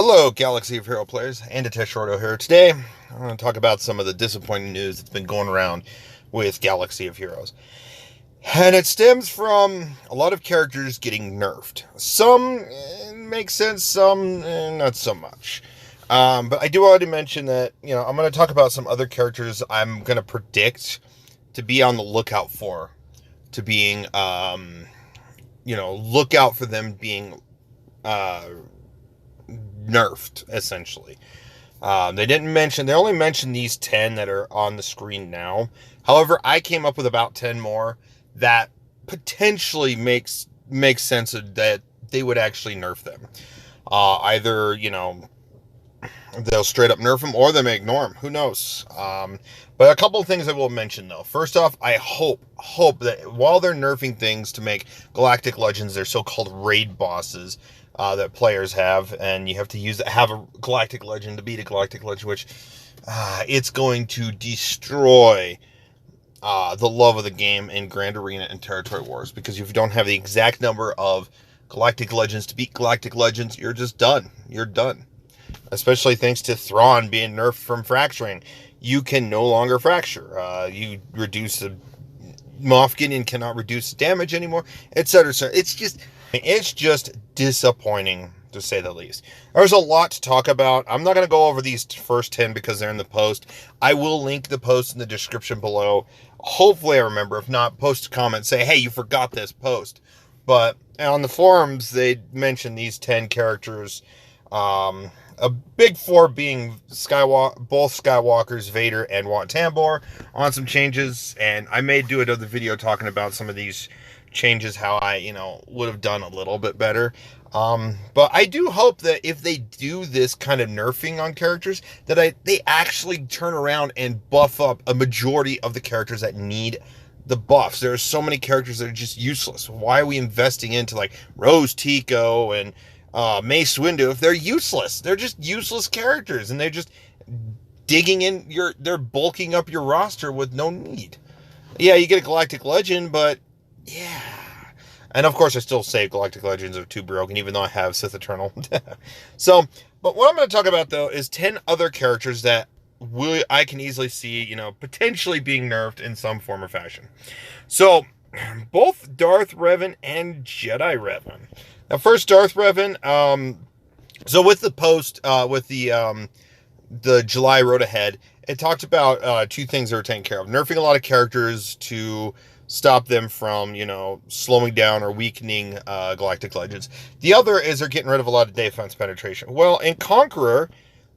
Hello, Galaxy of Hero players, and Shorto here. Today, I'm going to talk about some of the disappointing news that's been going around with Galaxy of Heroes. And it stems from a lot of characters getting nerfed. Some make sense, some not so much. But I do want to mention that, I'm going to talk about some other characters I'm going to predict to be on the lookout for. To being, look out for them being nerfed, essentially. They only mentioned these 10 that are on the screen now. However, I came up with about 10 more that potentially makes sense that they would actually nerf them. Either, they'll straight up nerf them or they may ignore them. Who knows? But a couple of things I will mention, though. First off, I hope that while they're nerfing things to make Galactic Legends their so-called raid bosses, that players have, and you have to have a Galactic Legend to beat a Galactic Legend, which it's going to destroy the love of the game in Grand Arena and Territory Wars, because if you don't have the exact number of Galactic Legends to beat Galactic Legends, you're just done. You're done. Especially thanks to Thrawn being nerfed from fracturing. You can no longer fracture. You reduce the Moff Gideon cannot reduce damage anymore, etc. It's just disappointing, to say the least. There's a lot to talk about. I'm not going to go over these first 10 because they're in the post. I will link the post in the description below. Hopefully I remember. If not, post a comment, say, hey, you forgot this post. But on the forums, they mentioned these 10 characters. A big four being both Skywalkers, Vader, and Wat Tambor, on some changes. And I may do another video talking about some of these changes, how I, would have done a little bit better. But I do hope that if they do this kind of nerfing on characters, that they actually turn around and buff up a majority of the characters that need the buffs. There are so many characters that are just useless. Why are we investing into like Rose Tico and Mace Windu if they're useless? They're just useless characters, and they're just they're bulking up your roster with no need. Yeah, you get a Galactic Legend, but yeah. And of course, I still say Galactic Legends are too broken, even though I have Sith Eternal. But what I'm going to talk about, though, is 10 other characters that I can easily see, potentially being nerfed in some form or fashion. So, both Darth Revan and Jedi Reven. Now, first, Darth Revan. So with the post, with the July road ahead, it talked about two things they were taking care of. Nerfing a lot of characters to stop them from, slowing down or weakening Galactic Legends. The other is they're getting rid of a lot of defense penetration. Well, in Conqueror,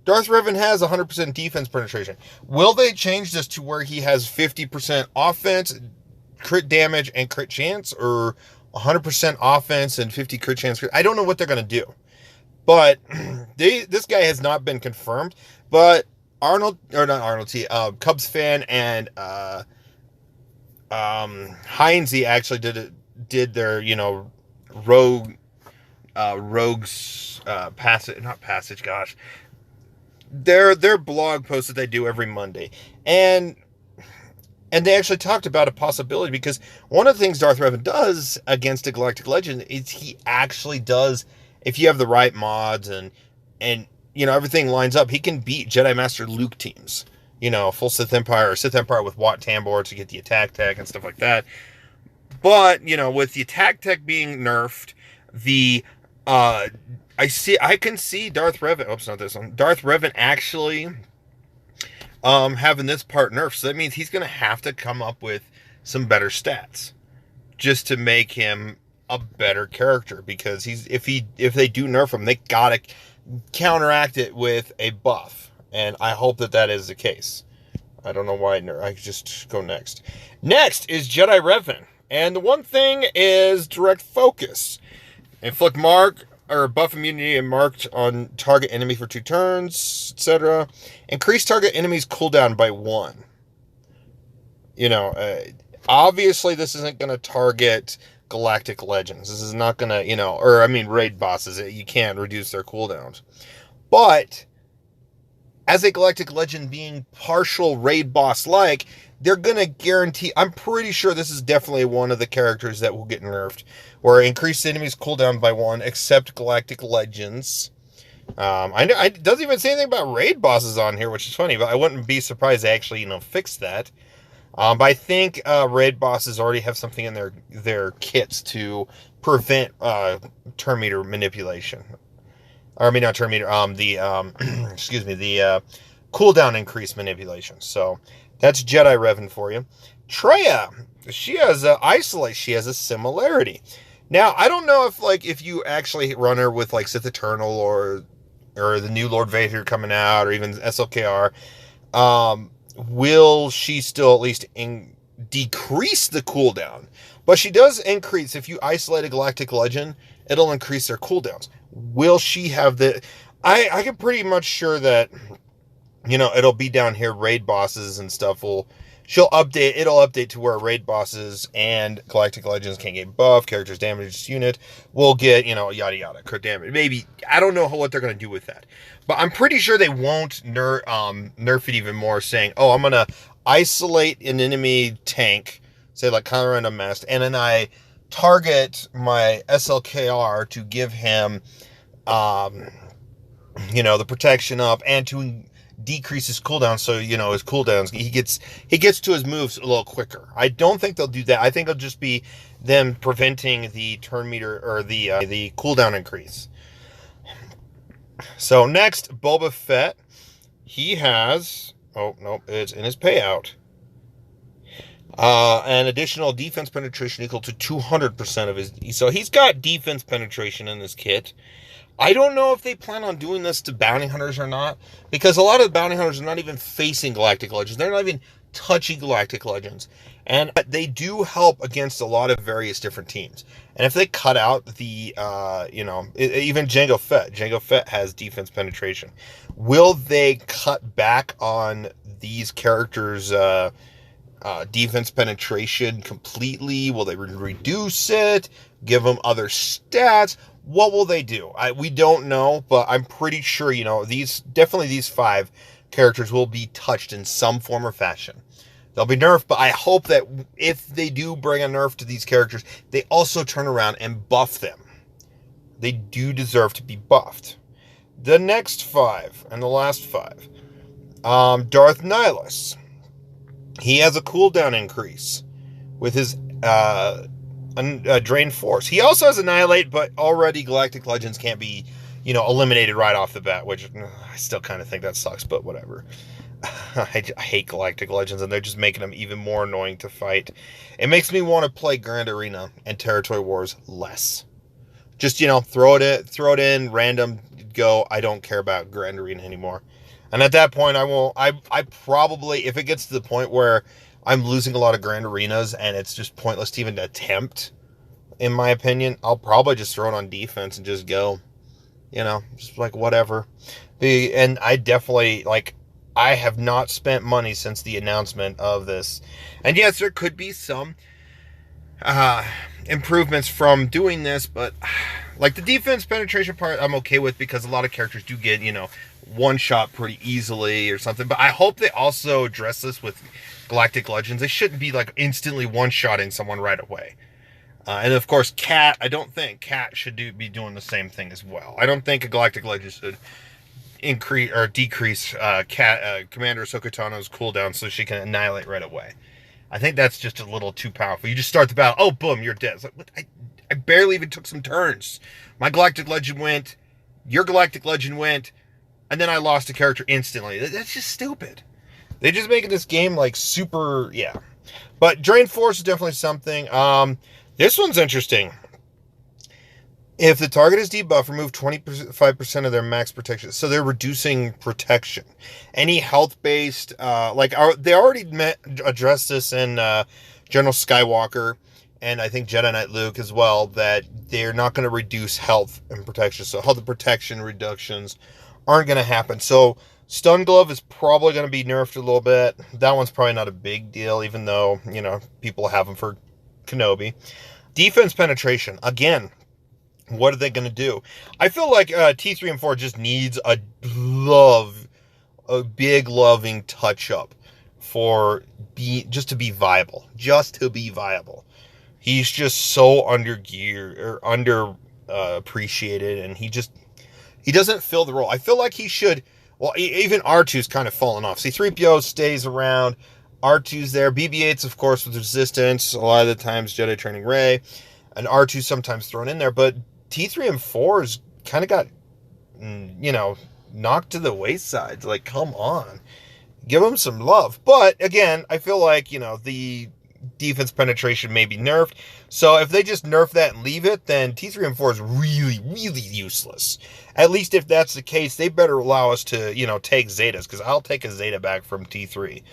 Darth Revan has 100% defense penetration. Will they change this to where he has 50% offense, crit damage, and crit chance, or 100% offense and 50 crit chance? I don't know what they're going to do. But this guy has not been confirmed. But Cubs fan and Heinze actually did their, rogues passage, gosh. Their blog post that they do every Monday. And they actually talked about a possibility, because one of the things Darth Revan does against a Galactic Legend is he actually does, if you have the right mods and everything lines up, he can beat Jedi Master Luke teams. Full Sith Empire or Sith Empire with Wat Tambor to get the attack tech and stuff like that. But, with the attack tech being nerfed, I can see Darth Revan, oops, not this one, Darth Revan actually having this part nerfed. So that means he's going to have to come up with some better stats just to make him a better character, because if they do nerf him, they got to counteract it with a buff. And I hope that is the case. I don't know why I just go next. Next is Jedi Reven. And the one thing is direct focus. Inflict mark or buff immunity and marked on target enemy for 2 turns, etc. Increase target enemy's cooldown by 1. Obviously this isn't going to target Galactic Legends. This is not going to, raid bosses. You can't reduce their cooldowns. But as a Galactic Legend being partial raid boss-like, they're going to guarantee, I'm pretty sure this is definitely one of the characters that will get nerfed, where increase the enemy's cooldown by 1, except Galactic Legends. It doesn't even say anything about raid bosses on here, which is funny, but I wouldn't be surprised they actually, fix that. But I think raid bosses already have something in their kits to prevent turn meter manipulation. Or I mean, not turn meter. Excuse me, the cooldown increase manipulation. So that's Jedi Reven for you. Treya, she has isolate. She has a similarity. Now I don't know if you actually run her with like Sith Eternal or the new Lord Vader coming out, or even SLKR. Will she still at least decrease the cooldown? But she does increase. If you isolate a Galactic Legend, it'll increase their cooldowns. Will she have the... I can pretty much sure that, it'll be down here, raid bosses and stuff it'll update to where raid bosses and Galactic Legends can get buff, characters damaged unit will get, yada yada, crit damage. Maybe, I don't know what they're going to do with that. But I'm pretty sure they won't nerf it even more, saying, oh, I'm going to isolate an enemy tank, say like Counter Random Mast, and then I target my SLKR to give him, the protection up and to decrease his cooldown, so his cooldowns, he gets to his moves a little quicker. I don't think they'll do that. I think it'll just be them preventing the turn meter or the cooldown increase. So next, Boba Fett, he has it's in his payout. An additional defense penetration equal to 200% of his. So he's got defense penetration in his kit. I don't know if they plan on doing this to bounty hunters or not, because a lot of the bounty hunters are not even facing Galactic Legends. They're not even touching Galactic Legends. And they do help against a lot of various different teams. And if they cut out the, even Jango Fett has defense penetration. Will they cut back on these characters' defense penetration completely? Will they reduce it? Give them other stats? What will they do? We don't know, but I'm pretty sure, these 5 characters will be touched in some form or fashion. They'll be nerfed, but I hope that if they do bring a nerf to these characters, they also turn around and buff them. They do deserve to be buffed. The next 5, and the last 5, Darth Nihilus. He has a cooldown increase with his Drain Force. He also has Annihilate, but already Galactic Legends can't be, eliminated right off the bat, which I still kind of think that sucks, but whatever. I hate Galactic Legends, and they're just making them even more annoying to fight. It makes me want to play Grand Arena and Territory Wars less. Just, throw it in, random, go. I don't care about Grand Arena anymore. And at that point, I probably, if it gets to the point where I'm losing a lot of Grand Arenas and it's just pointless to even attempt, in my opinion, I'll probably just throw it on defense and just go, just like whatever. And I definitely, I have not spent money since the announcement of this. And yes, there could be some improvements from doing this, but like the defense penetration part, I'm okay with, because a lot of characters do get, one shot pretty easily or something. But I hope they also address this with Galactic Legends. They shouldn't be instantly one-shotting someone right away. And of course, Cat, I don't think Cat should be doing the same thing as well. I don't think a Galactic Legend should increase or decrease Commander Ahsoka Tano's cooldown so she can annihilate right away. I think that's just a little too powerful. You just start the battle, oh boom, you're dead. It's like, what? I barely even took some turns. My Galactic Legend went, your Galactic Legend went, and then I lost a character instantly. That's just stupid. They're just making this game super, yeah. But Drain Force is definitely something. This one's interesting. If the target is debuffed, remove 25% of their max protection. So they're reducing protection. Any health-based, they already addressed this in General Skywalker, and I think Jedi Knight Luke as well, that they're not going to reduce health and protection. So health and protection reductions aren't going to happen. So Stun Glove is probably going to be nerfed a little bit. That one's probably not a big deal, even though, people have them for Kenobi. Defense penetration. Again, what are they going to do? I feel like T3 and 4 just needs a big loving touch-up just to be viable. Just to be viable. He's just so under appreciated, and he just He doesn't fill the role. I feel like he should. Well, even R2's kind of fallen off. C-3PO stays around. R2's there. BB-8's, of course, with Resistance. A lot of the times Jedi training Rey. And R2's sometimes thrown in there. But T3 and 4's kind of got, knocked to the wayside. Like, come on. Give them some love. But, again, I feel like, the defense penetration may be nerfed. So if they just nerf that and leave it, then T3 and 4 is really, really useless. At least if that's the case, they better allow us to, take Zetas, because I'll take a Zeta back from T3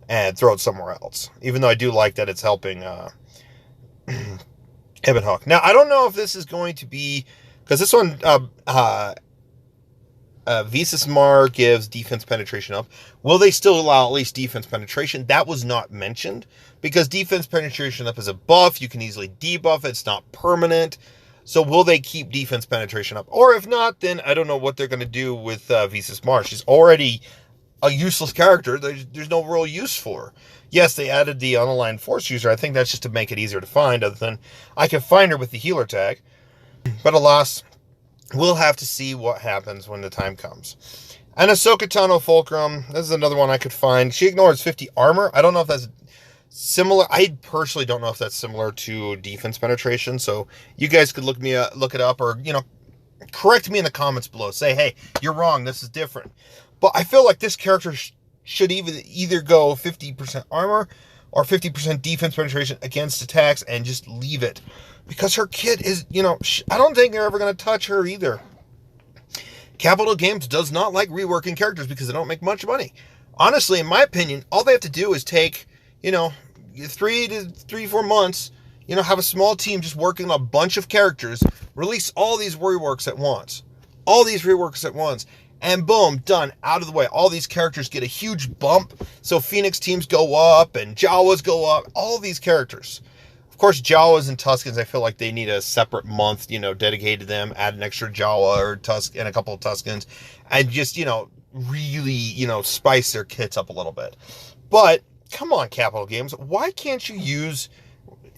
and throw it somewhere else. Even though I do like that it's helping Ibn Hook. Now, I don't know if this is going to be, because this one, Visas Mar gives defense penetration up. Will they still allow at least defense penetration? That was not mentioned, because defense penetration up is a buff. You can easily debuff it. It's not permanent. So will they keep defense penetration up? Or if not, then I don't know what they're going to do with Visas Mar. She's already a useless character. There's no real use for her. Yes, they added the unaligned force user. I think that's just to make it easier to find, other than I can find her with the healer tag. But alas, we'll have to see what happens when the time comes. And Ahsoka Tano Fulcrum, this is another one I could find. She ignores 50 armor. I don't know if that's similar. I personally don't know if that's similar to defense penetration. So you guys could look it up, or, correct me in the comments below. Say, hey, you're wrong. This is different. But I feel like this character should either go 50% armor or 50% defense penetration against attacks and just leave it. Because her kit is, I don't think they're ever going to touch her either. Capital Games does not like reworking characters because they don't make much money. Honestly, in my opinion, all they have to do is take, 3 to 4 months, have a small team just working on a bunch of characters, release all these reworks at once. And boom, done, out of the way. All these characters get a huge bump. So Phoenix teams go up and Jawas go up. All these characters. Of course, Jawas and Tuskens, I feel like they need a separate month, dedicated to them. Add an extra Jawa or Tusk and a couple of Tuskens. And just, really, spice their kits up a little bit. But, come on, Capital Games. Why can't you use...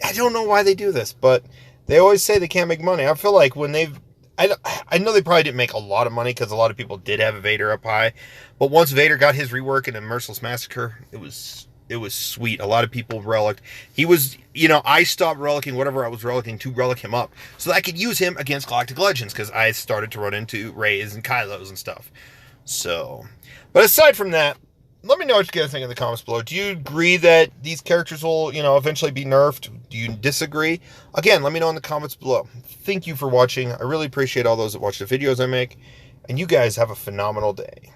I don't know why they do this, but they always say they can't make money. I feel like when they've... I know they probably didn't make a lot of money because a lot of people did have Vader up high. But once Vader got his rework in a Merciless Massacre, it was sweet. A lot of people relicked. He was, I stopped relicking whatever I was relicking to relic him up, so that I could use him against Galactic Legends, because I started to run into Reys and Kylos and stuff. So, but aside from that, let me know what you guys think in the comments below. Do you agree that these characters will, eventually be nerfed? Do you disagree? Again, let me know in the comments below. Thank you for watching. I really appreciate all those that watch the videos I make, and you guys have a phenomenal day.